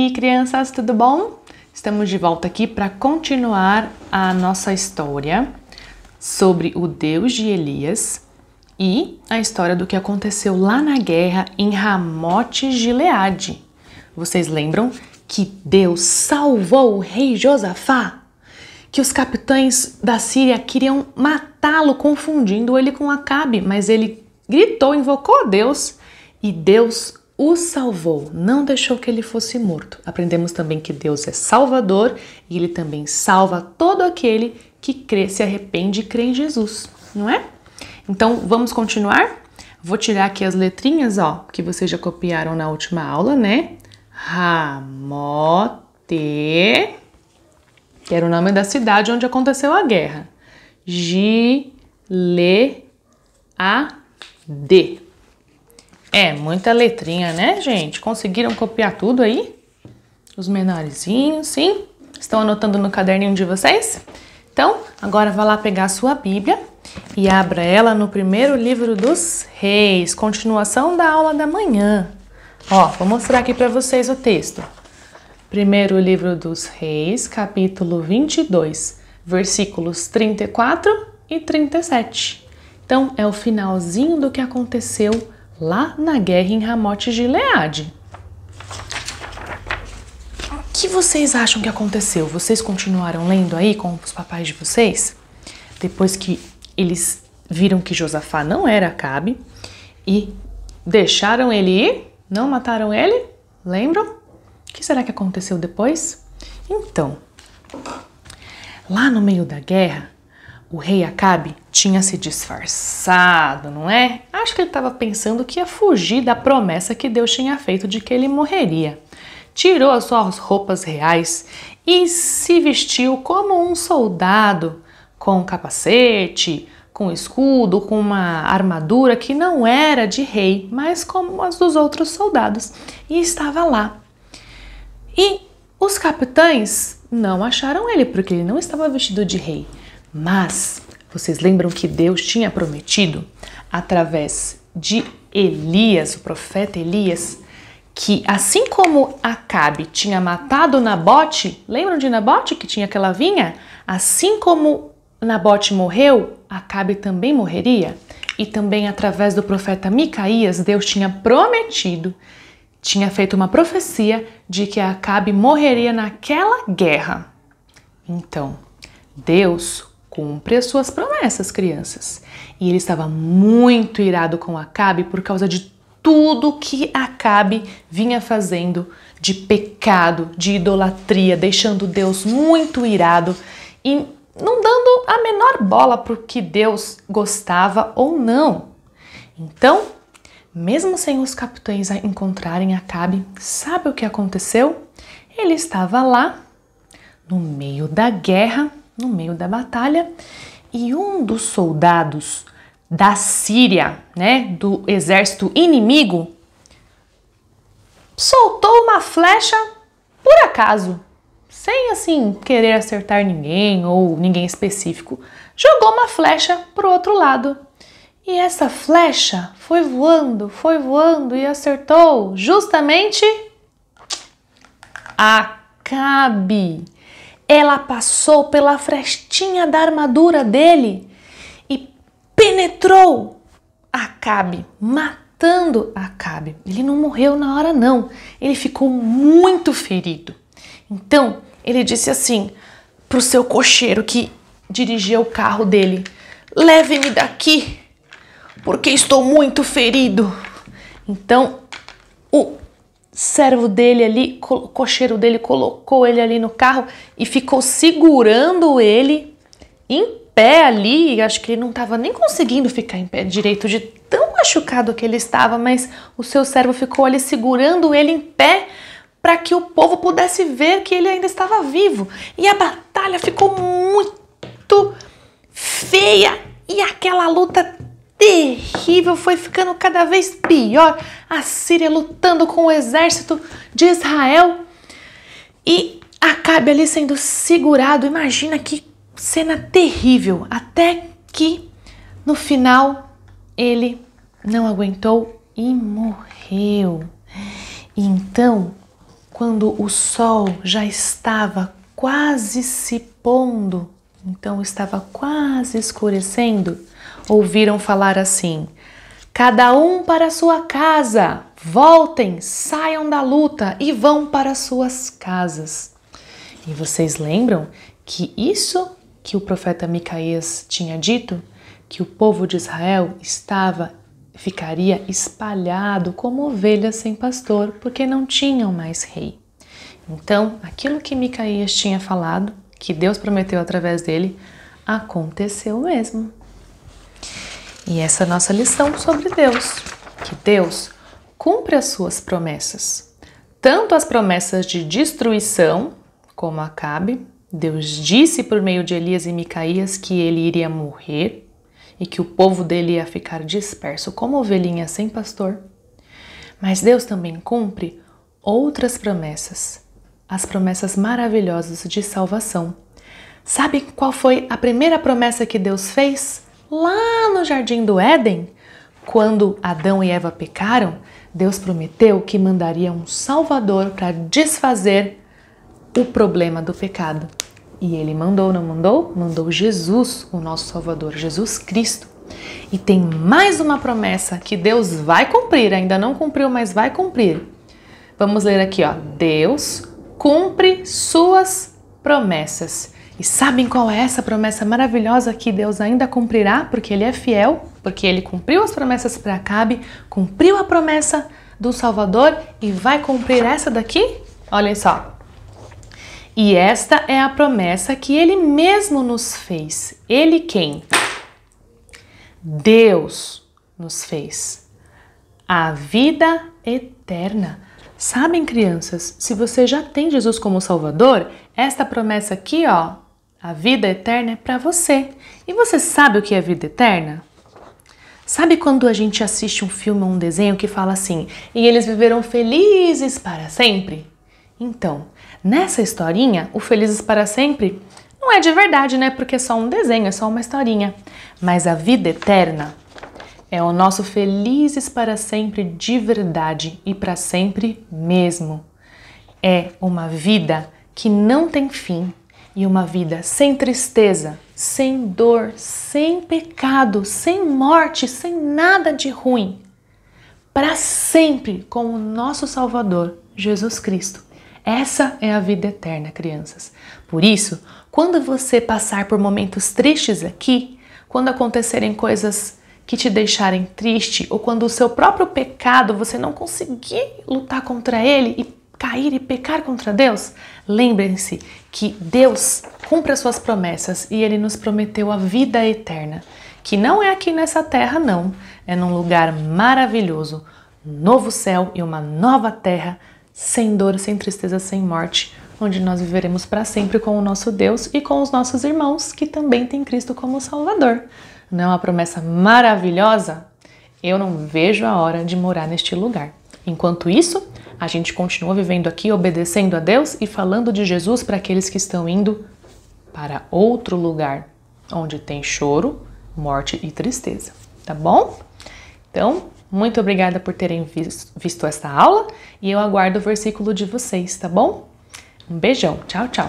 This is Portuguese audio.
aí, crianças, tudo bom? Estamos de volta aqui para continuar a nossa história sobre o Deus de Elias e a história do que aconteceu lá na guerra em Ramote-Gileade. Vocês lembram que Deus salvou o rei Josafá? Que os capitães da Síria queriam matá-lo, confundindo ele com Acabe, mas ele gritou, invocou a Deus e Deus o salvou, não deixou que ele fosse morto. Aprendemos também que Deus é salvador e ele também salva todo aquele que crê, se arrepende e crê em Jesus, não é? Então vamos continuar? Vou tirar aqui as letrinhas, ó, que vocês já copiaram na última aula, né? Ramote, que era o nome da cidade onde aconteceu a guerra. Gileade. É, muita letrinha, né, gente? Conseguiram copiar tudo aí? Os menorzinhos, sim? Estão anotando no caderninho de vocês? Então, agora vá lá pegar a sua Bíblia e abra ela no primeiro livro dos Reis, continuação da aula da manhã. Ó, vou mostrar aqui para vocês o texto. Primeiro livro dos Reis, capítulo 22, versículos 34 e 37. Então, é o finalzinho do que aconteceu lá na guerra em Ramote-Gileade. O que vocês acham que aconteceu? Vocês continuaram lendo aí com os papais de vocês? Depois que eles viram que Josafá não era Acabe e deixaram ele ir? Não mataram ele? Lembram? O que será que aconteceu depois? Então, lá no meio da guerra, o rei Acabe tinha se disfarçado, não é? Acho que ele estava pensando que ia fugir da promessa que Deus tinha feito de que ele morreria. Tirou as suas roupas reais e se vestiu como um soldado, com capacete, com escudo, com uma armadura que não era de rei, mas como as dos outros soldados. E estava lá. E os capitães não acharam ele, porque ele não estava vestido de rei. Mas vocês lembram que Deus tinha prometido, através de Elias, o profeta Elias, que assim como Acabe tinha matado Nabote, lembram de Nabote que tinha aquela vinha? Assim como Nabote morreu, Acabe também morreria. E também através do profeta Micaías, Deus tinha prometido, tinha feito uma profecia de que Acabe morreria naquela guerra. Então, Deus cumpre as suas promessas, crianças. E ele estava muito irado com Acabe por causa de tudo que Acabe vinha fazendo de pecado, de idolatria, deixando Deus muito irado e não dando a menor bola para o que Deus gostava ou não. Então, mesmo sem os capitães encontrarem Acabe, sabe o que aconteceu? Ele estava lá, no meio da guerra, no meio da batalha, e um dos soldados da Síria, né, do exército inimigo, soltou uma flecha por acaso, sem assim querer acertar ninguém ou ninguém específico, jogou uma flecha para o outro lado. E essa flecha foi voando e acertou justamente Acabe. Ela passou pela frestinha da armadura dele e penetrou Acabe, matando Acabe. Ele não morreu na hora não, ele ficou muito ferido. Então, ele disse assim para o seu cocheiro que dirigia o carro dele: leve-me daqui, porque estou muito ferido. Então, o servo dele ali, o cocheiro dele colocou ele ali no carro e ficou segurando ele em pé ali. Acho que ele não estava nem conseguindo ficar em pé direito de tão machucado que ele estava, mas o seu servo ficou ali segurando ele em pé para que o povo pudesse ver que ele ainda estava vivo. E a batalha ficou muito feia e aquela luta terrível foi ficando cada vez pior. A Síria lutando com o exército de Israel e Acabe ali sendo segurado. Imagina que cena terrível, até que no final ele não aguentou e morreu. E então, quando o sol já estava quase se pondo, então estava quase escurecendo, ouviram falar assim: cada um para sua casa, voltem, saiam da luta e vão para suas casas. E vocês lembram que isso que o profeta Micaías tinha dito, que o povo de Israel ficaria espalhado como ovelhas sem pastor, porque não tinham mais rei. Então, aquilo que Micaías tinha falado, que Deus prometeu através dele, aconteceu mesmo. E essa é a nossa lição sobre Deus, que Deus cumpre as suas promessas, tanto as promessas de destruição, como Acabe. Deus disse por meio de Elias e Micaías que ele iria morrer e que o povo dele ia ficar disperso como ovelhinha sem pastor. Mas Deus também cumpre outras promessas, as promessas maravilhosas de salvação. Sabe qual foi a primeira promessa que Deus fez lá no Jardim do Éden? Quando Adão e Eva pecaram, Deus prometeu que mandaria um Salvador para desfazer o problema do pecado. E ele mandou, não mandou? Mandou Jesus, o nosso Salvador, Jesus Cristo. E tem mais uma promessa que Deus vai cumprir, ainda não cumpriu, mas vai cumprir. Vamos ler aqui, ó. Deus cumpre suas promessas. E sabem qual é essa promessa maravilhosa que Deus ainda cumprirá? Porque Ele é fiel, porque Ele cumpriu as promessas para Acabe, cumpriu a promessa do Salvador e vai cumprir essa daqui? Olhem só. E esta é a promessa que Ele mesmo nos fez. Ele quem? Deus nos fez. A vida eterna. Sabem, crianças, se você já tem Jesus como Salvador, esta promessa aqui, ó, a vida eterna é para você. E você sabe o que é vida eterna? Sabe quando a gente assiste um filme ou um desenho que fala assim, e eles viveram felizes para sempre? Então, nessa historinha, o Felizes para Sempre não é de verdade, né? Porque é só um desenho, é só uma historinha. Mas a vida eterna é o nosso felizes para sempre de verdade e para sempre mesmo. É uma vida que não tem fim e uma vida sem tristeza, sem dor, sem pecado, sem morte, sem nada de ruim. Para sempre com o nosso Salvador, Jesus Cristo. Essa é a vida eterna, crianças. Por isso, quando você passar por momentos tristes aqui, quando acontecerem coisas que te deixarem triste, ou quando o seu próprio pecado, você não conseguir lutar contra ele e cair e pecar contra Deus, lembrem-se que Deus cumpre as suas promessas e Ele nos prometeu a vida eterna, que não é aqui nessa terra, não. É num lugar maravilhoso, um novo céu e uma nova terra, sem dor, sem tristeza, sem morte, onde nós viveremos para sempre com o nosso Deus e com os nossos irmãos que também têm Cristo como Salvador. Não é uma promessa maravilhosa? Eu não vejo a hora de morar neste lugar. Enquanto isso, a gente continua vivendo aqui, obedecendo a Deus e falando de Jesus para aqueles que estão indo para outro lugar, onde tem choro, morte e tristeza. Tá bom? Então, muito obrigada por terem visto esta aula e eu aguardo o versículo de vocês, tá bom? Um beijão. Tchau, tchau.